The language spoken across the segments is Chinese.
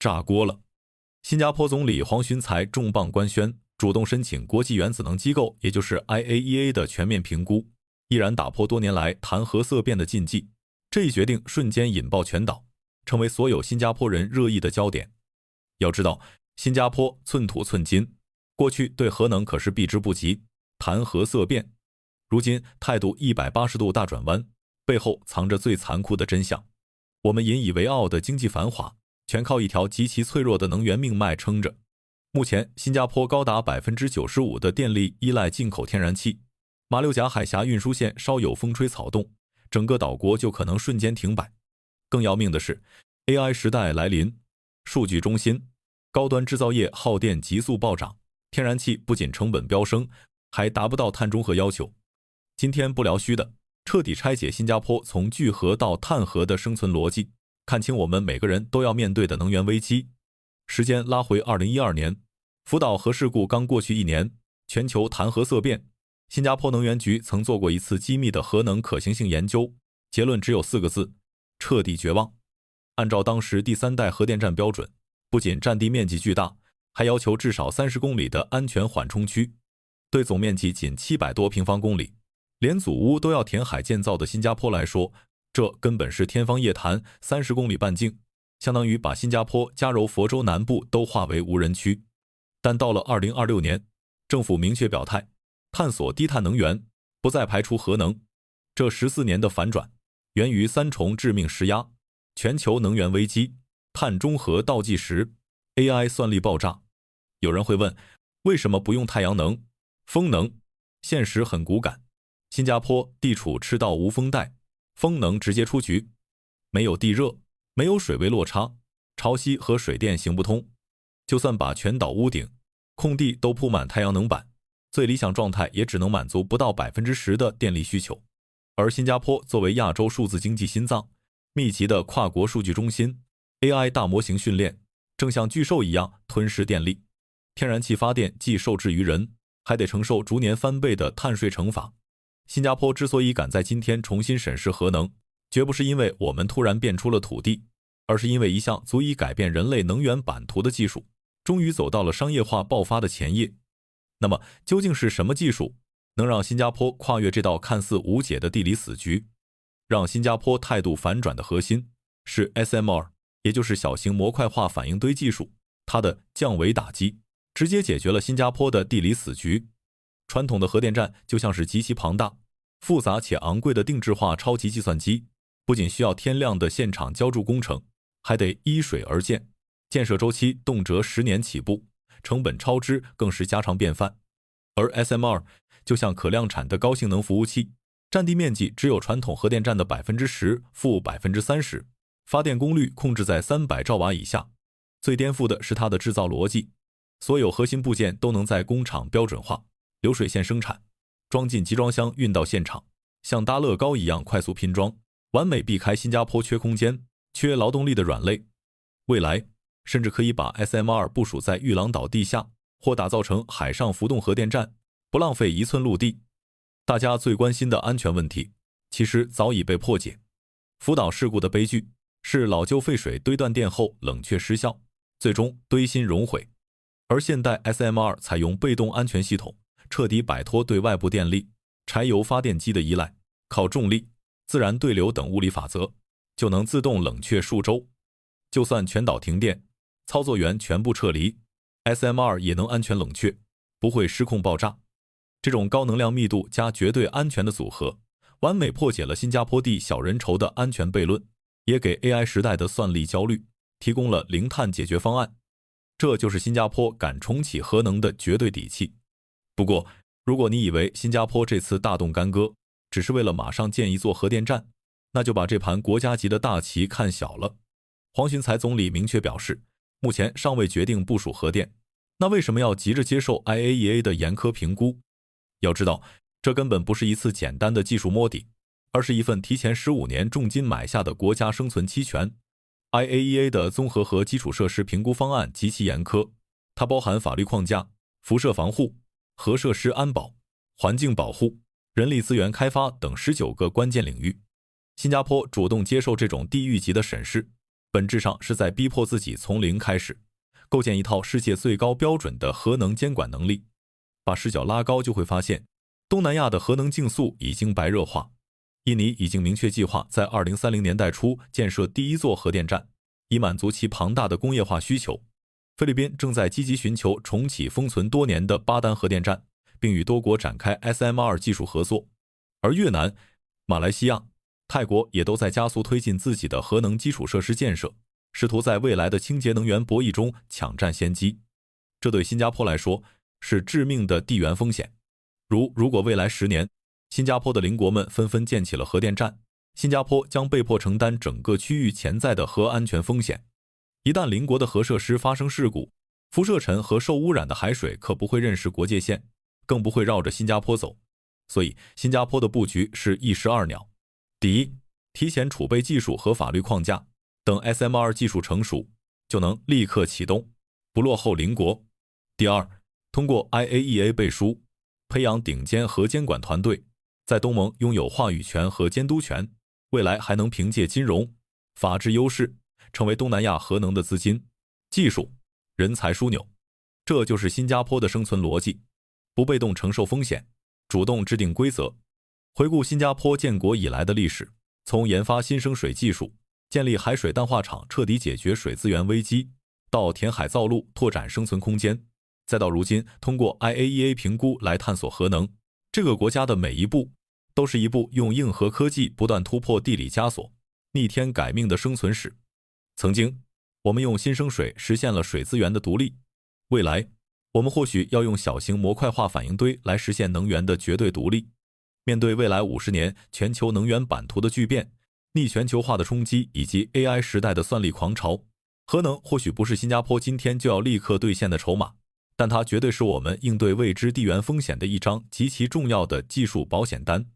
炸锅了。新加坡总理黄循财重磅官宣，主动申请国际原子能机构，也就是 IAEA 的全面评估，毅然打破多年来谈核色变的禁忌。这一决定瞬间引爆全岛，成为所有新加坡人热议的焦点。要知道，新加坡寸土寸金，过去对核能可是避之不及，谈核色变，如今态度180度大转弯，背后藏着最残酷的真相。我们引以为傲的经济繁华，全靠一条极其脆弱的能源命脉撑着。目前，新加坡高达 95% 的电力依赖进口天然气，马六甲海峡运输线稍有风吹草动，整个岛国就可能瞬间停摆。更要命的是 AI 时代来临，数据中心、高端制造业耗电急速暴涨，天然气不仅成本飙升，还达不到碳中和要求。今天不聊虚的，彻底拆解新加坡从聚合到碳核的生存逻辑，看清我们每个人都要面对的能源危机。时间拉回2012年，福岛核事故刚过去1年，全球谈核色变。新加坡能源局曾做过一次机密的核能可行性研究，结论只有4个字：彻底绝望。按照当时第3代核电站标准，不仅占地面积巨大，还要求至少30公里的安全缓冲区。对总面积仅700多平方公里，连祖屋都要填海建造的新加坡来说，这根本是天方夜谭，30公里半径，相当于把新加坡加柔佛州南部都划为无人区。但到了2026年，政府明确表态，探索低碳能源，不再排除核能。这14年的反转，源于3重致命施压：全球能源危机、碳中和倒计时、AI 算力爆炸。有人会问，为什么不用太阳能、风能？现实很骨感，新加坡地处赤道无风带，风能直接出局，没有地热，没有水位落差，潮汐和水电行不通。就算把全岛屋顶、空地都铺满太阳能板，最理想状态也只能满足不到 10% 的电力需求。而新加坡作为亚洲数字经济心脏，密集的跨国数据中心、AI 大模型训练，正像巨兽一样吞噬电力。天然气发电既受制于人，还得承受逐年翻倍的碳税惩罚。新加坡之所以敢在今天重新审视核能，绝不是因为我们突然变出了土地，而是因为一项足以改变人类能源版图的技术终于走到了商业化爆发的前夜。那么究竟是什么技术能让新加坡跨越这道看似无解的地理死局？让新加坡态度反转的核心是 SMR， 也就是小型模块化反应堆技术。它的降维打击直接解决了新加坡的地理死局。传统的核电站就像是极其庞大、复杂且昂贵的定制化超级计算机，不仅需要天量的现场浇筑工程，还得依水而建，建设周期动辄10年起步，成本超支更是家常便饭。而 SMR 就像可量产的高性能服务器，占地面积只有传统核电站的 10%-, 30%， 发电功率控制在300兆瓦以下。最颠覆的是它的制造逻辑，所有核心部件都能在工厂标准化、流水线生产，装进集装箱运到现场，像搭乐高一样快速拼装，完美避开新加坡缺空间、缺劳动力的软肋。未来甚至可以把 SMR 部署在玉郎岛地下，或打造成海上浮动核电站，不浪费1寸陆地。大家最关心的安全问题，其实早已被破解。福岛事故的悲剧是老旧废水堆断电后冷却失效，最终堆芯熔毁。而现代 SMR 采用被动安全系统，彻底摆脱对外部电力、柴油发电机的依赖，靠重力、自然对流等物理法则，就能自动冷却数周。就算全岛停电，操作员全部撤离， SMR 也能安全冷却，不会失控爆炸。这种高能量密度加绝对安全的组合，完美破解了新加坡地小人稠的安全悖论，也给 AI 时代的算力焦虑提供了零碳解决方案。这就是新加坡敢重启核能的绝对底气。不过，如果你以为新加坡这次大动干戈只是为了马上建一座核电站，那就把这盘国家级的大棋看小了。黄循财总理明确表示，目前尚未决定部署核电，那为什么要急着接受 IAEA 的严苛评估？要知道，这根本不是一次简单的技术摸底，而是一份提前15年重金买下的国家生存期权。IAEA 的综合核基础设施评估方案极其严苛，它包含法律框架、辐射防护、核设施安保、环境保护、人力资源开发等19个关键领域。新加坡主动接受这种地狱级的审视，本质上是在逼迫自己从零开始，构建一套世界最高标准的核能监管能力。把视角拉高，就会发现东南亚的核能竞速已经白热化。印尼已经明确计划在2030年代初建设第一座核电站，以满足其庞大的工业化需求。菲律宾正在积极寻求重启封存多年的巴丹核电站，并与多国展开 SMR 技术合作。而越南、马来西亚、泰国也都在加速推进自己的核能基础设施建设，试图在未来的清洁能源博弈中抢占先机。这对新加坡来说是致命的地缘风险。如果未来10年，新加坡的邻国们纷纷建起了核电站，新加坡将被迫承担整个区域潜在的核安全风险。一旦邻国的核设施发生事故，辐射尘和受污染的海水可不会认识国界线，更不会绕着新加坡走。所以新加坡的布局是一石二鸟。第一，提前储备技术和法律框架，等 SMR 技术成熟，就能立刻启动，不落后邻国。第二，通过 IAEA 背书，培养顶尖核监管团队，在东盟拥有话语权和监督权，未来还能凭借金融、法治优势，成为东南亚核能的资金、技术、人才枢纽。这就是新加坡的生存逻辑，不被动承受风险，主动制定规则。回顾新加坡建国以来的历史，从研发新生水技术、建立海水淡化厂彻底解决水资源危机，到填海造陆拓展生存空间，再到如今通过 IAEA 评估来探索核能，这个国家的每一步都是一部用硬核科技不断突破地理枷锁、逆天改命的生存史。曾经，我们用新生水实现了水资源的独立，未来，我们或许要用小型模块化反应堆来实现能源的绝对独立。面对未来50年全球能源版图的巨变、逆全球化的冲击以及 AI 时代的算力狂潮，核能或许不是新加坡今天就要立刻兑现的筹码，但它绝对是我们应对未知地缘风险的一张极其重要的技术保险单。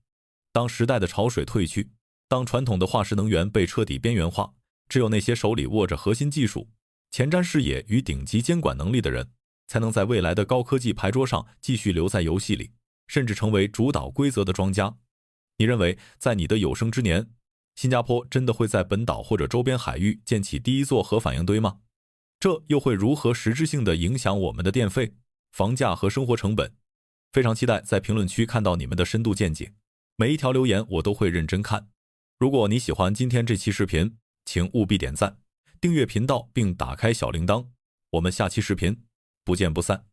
当时代的潮水退去，当传统的化石能源被彻底边缘化，只有那些手里握着核心技术、前瞻视野与顶级监管能力的人，才能在未来的高科技牌桌上继续留在游戏里，甚至成为主导规则的庄家。你认为在你的有生之年，新加坡真的会在本岛或者周边海域建起第一座核反应堆吗？这又会如何实质性地影响我们的电费、房价和生活成本？非常期待在评论区看到你们的深度见解，每一条留言我都会认真看。如果你喜欢今天这期视频，请务必点赞、订阅频道并打开小铃铛。我们下期视频不见不散。